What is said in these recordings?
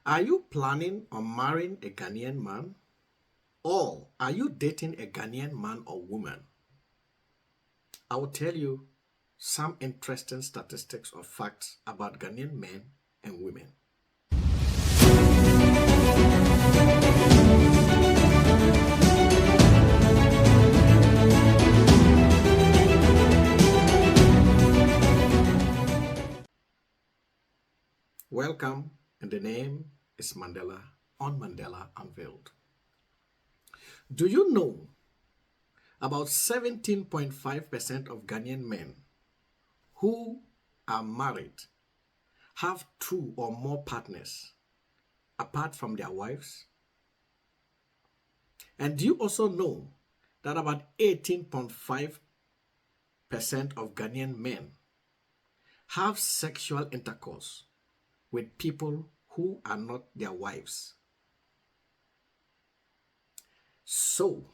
Are you planning on marrying a Ghanaian man? Or are you dating a Ghanaian man or woman? I will tell you some interesting statistics or facts about Ghanaian men and women. Welcome, and the name is Mandela on Mandela Unveiled. Do you know about 17.5% of Ghanaian men who are married have two or more partners apart from their wives? And do you also know that about 18.5% of Ghanaian men have sexual intercourse with people who are not their wives? So,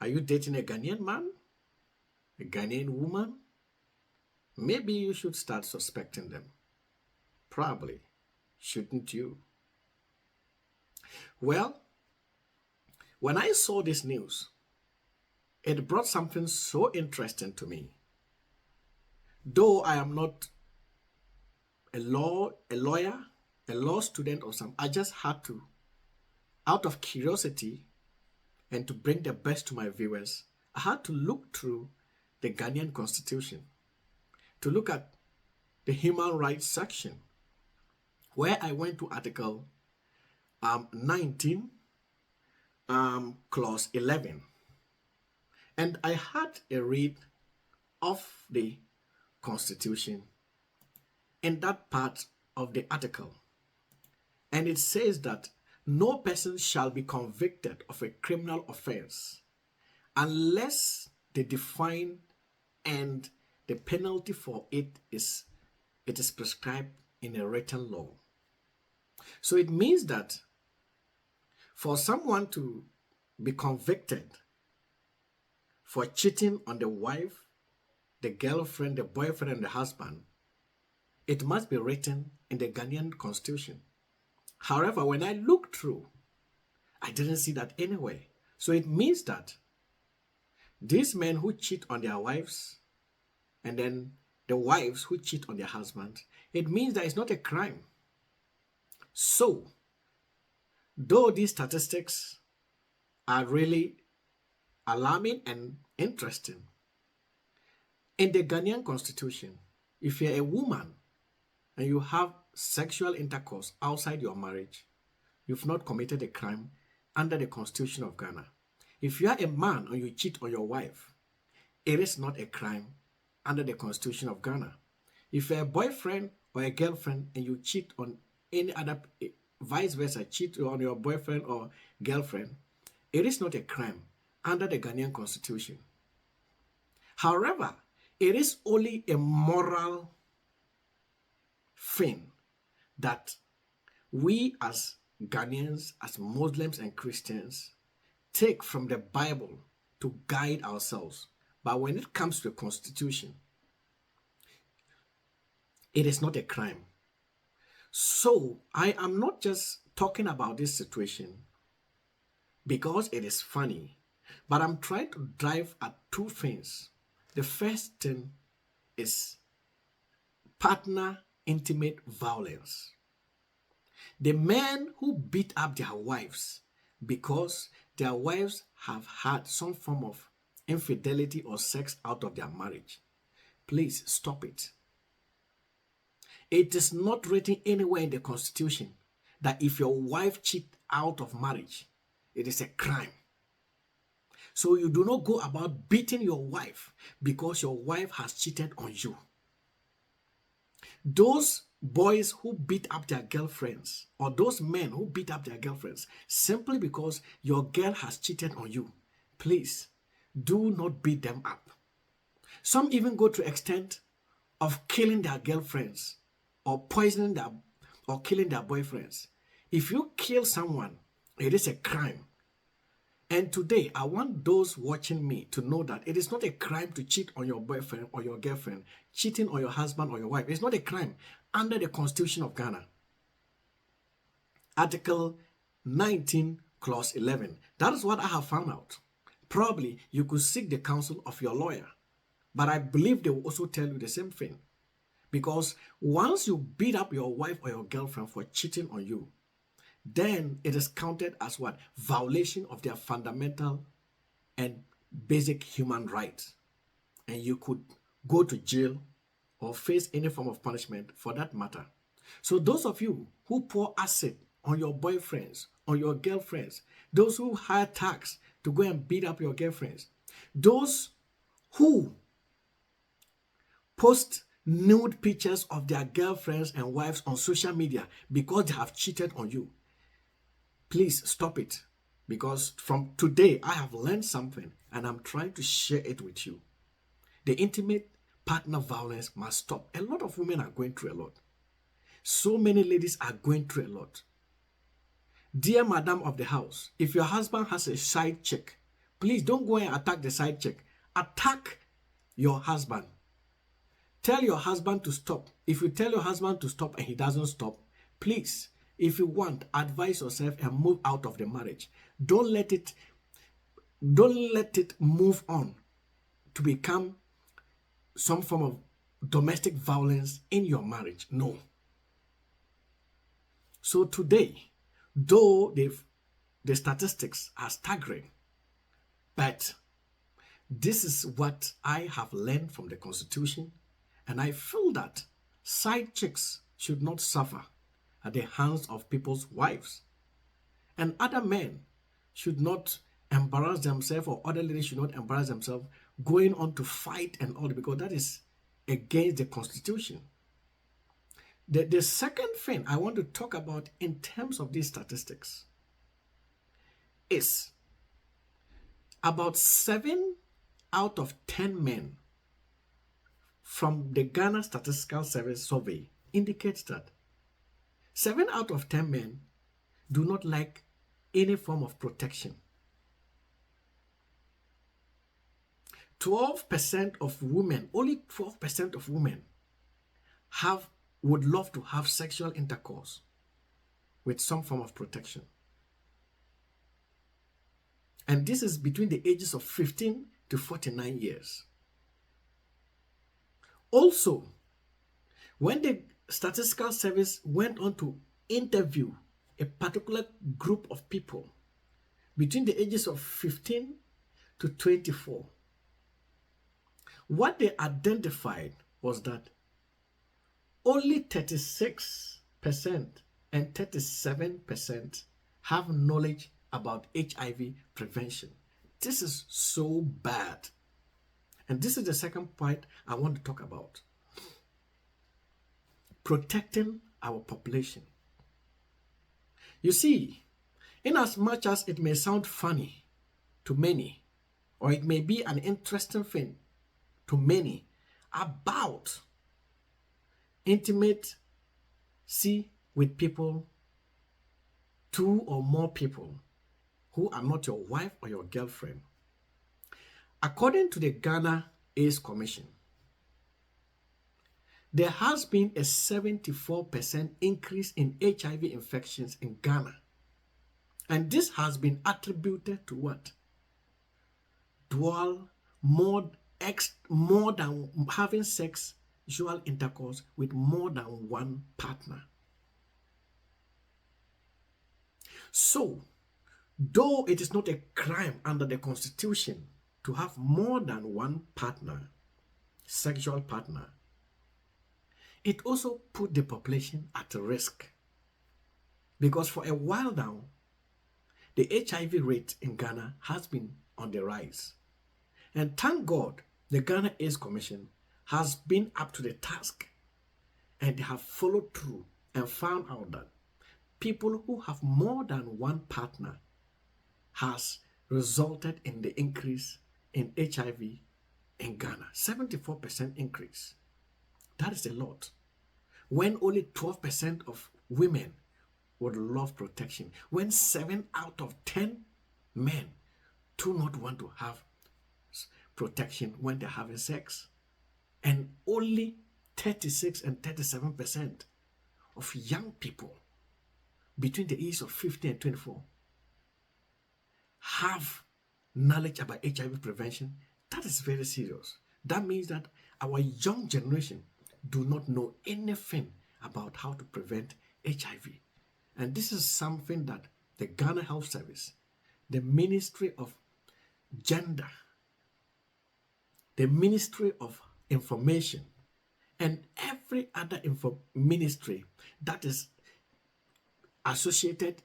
are you dating a Ghanaian man? A Ghanaian woman? Maybe you should start suspecting them. Probably, shouldn't you? Well, when I saw this news, it brought something so interesting to me. Though I am not a lawyer, a law student or something, I just had to, out of curiosity and to bring the best to my viewers, I had to look through the Ghanaian constitution, to look at the human rights section, where I went to article 19, clause 11. And I had a read of the constitution in that part of the article. And it says that no person shall be convicted of a criminal offense unless the define and the penalty for it is prescribed in a written law. So it means that for someone to be convicted for cheating on the wife, the girlfriend, the boyfriend, and the husband, it must be written in the Ghanaian constitution. However, when I looked through, I didn't see that anywhere. So it means that these men who cheat on their wives, and then the wives who cheat on their husbands, it means that it's not a crime. So, though these statistics are really alarming and interesting, in the Ghanaian constitution, if you're a woman and you have sexual intercourse outside your marriage, you've not committed a crime under the constitution of Ghana. If you are a man and you cheat on your wife, it is not a crime under the constitution of Ghana. If you're a boyfriend or a girlfriend and you cheat on any other, vice versa, cheat on your boyfriend or girlfriend, it is not a crime under the Ghanaian constitution. However, it is only a moral thing that we as Ghanaians, as Muslims and Christians, take from the Bible to guide ourselves. But when it comes to the constitution, it is not a crime. So I am not just talking about this situation because it is funny, but I'm trying to drive at two things. The first thing is partner intimate violence. The men who beat up their wives because their wives have had some form of infidelity or sex out of their marriage, please stop it. It is not written anywhere in the constitution that if your wife cheats out of marriage, it is a crime. So you do not go about beating your wife because your wife has cheated on you. Those boys who beat up their girlfriends, or those men who beat up their girlfriends simply because your girl has cheated on you, please do not beat them up. Some even go to the extent of killing their girlfriends or poisoning their or killing their boyfriends. If you kill someone, it is a crime. And today, I want those watching me to know that it is not a crime to cheat on your boyfriend or your girlfriend. Cheating on your husband or your wife is not a crime under the constitution of Ghana. Article 19, Clause 11. That is what I have found out. Probably you could seek the counsel of your lawyer, but I believe they will also tell you the same thing. Because once you beat up your wife or your girlfriend for cheating on you, then it is counted as what? Violation of their fundamental and basic human rights. And you could go to jail or face any form of punishment for that matter. So those of you who pour acid on your boyfriends, on your girlfriends, those who hire thugs to go and beat up your girlfriends, those who post nude pictures of their girlfriends and wives on social media because they have cheated on you, please stop it. Because from today, I have learned something and I'm trying to share it with you. The intimate partner violence must stop. A lot of women are going through a lot. So many ladies are going through a lot. Dear madam of the house, if your husband has a side chick, please don't go and attack the side chick. Attack your husband. Tell your husband to stop. If you tell your husband to stop and he doesn't stop, please, if you want, advise yourself and move out of the marriage. Don't let it move on to become some form of domestic violence in your marriage. No. So today, though the statistics are staggering, but this is what I have learned from the Constitution, and I feel that side chicks should not suffer at the hands of people's wives, and other men should not embarrass themselves, or other ladies should not embarrass themselves going on to fight and all, because that is against the Constitution. The second thing I want to talk about in terms of these statistics is about 7 out of 10 men from the Ghana Statistical Service survey indicates that 7 out of 10 men do not like any form of protection. 12% of women, only 12% of women would love to have sexual intercourse with some form of protection. And this is between the ages of 15 to 49 years. Also, when the Statistical Service went on to interview a particular group of people between the ages of 15 to 24, what they identified was that only 36% and 37% have knowledge about HIV prevention. This is so bad. And this is the second point I want to talk about. Protecting our population. You see, in as much as it may sound funny to many, or it may be an interesting thing to many about intimacy with people, 2 or more people who are not your wife or your girlfriend. According to the Ghana AIDS Commission, there has been a 74% increase in HIV infections in Ghana. And this has been attributed to what? More than having sexual intercourse with more than one partner. So, though it is not a crime under the Constitution to have more than one partner, sexual partner, it also put the population at risk. Because for a while now, the HIV rate in Ghana has been on the rise. And thank God, the Ghana AIDS Commission has been up to the task, and they have followed through and found out that people who have more than one partner has resulted in the increase in HIV in Ghana. 74% increase. That is a lot. When only 12% of women would love protection. When 7 out of 10 men do not want to have protection when they're having sex. And only 36 and 37% of young people between the ages of 15 and 24 have knowledge about HIV prevention, that is very serious. That means that our young generation do not know anything about how to prevent HIV. And this is something that the Ghana Health Service, the Ministry of Gender, the Ministry of Information, and every other ministry that is associated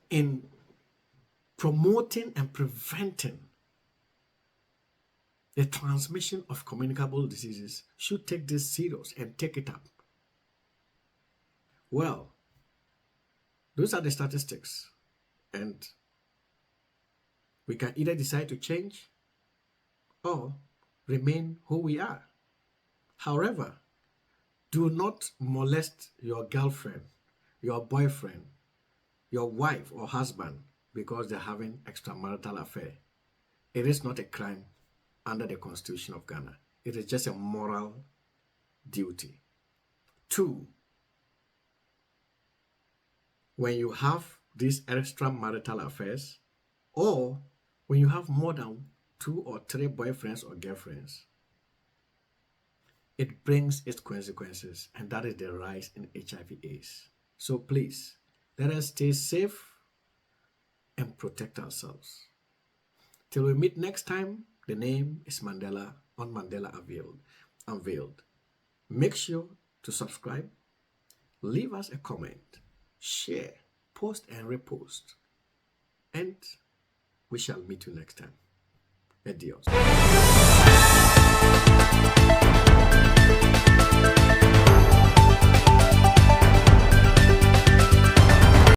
in promoting and preventing the transmission of communicable diseases should take this serious and take it up. Well, those are the statistics, and we can either decide to change or remain who we are. However, do not molest your girlfriend, your boyfriend, your wife or husband because they're having extramarital affair. It is not a crime under the Constitution of Ghana. It is just a moral duty. 2, when you have these extramarital affairs, or when you have more than 2 or 3 boyfriends or girlfriends, it brings its consequences, and that is the rise in HIV/AIDS. So please, let us stay safe and protect ourselves. Till we meet next time, the name is Mandela on Mandela Unveiled. Make sure to subscribe, leave us a comment, share, post and repost, and we shall meet you next time. Adios.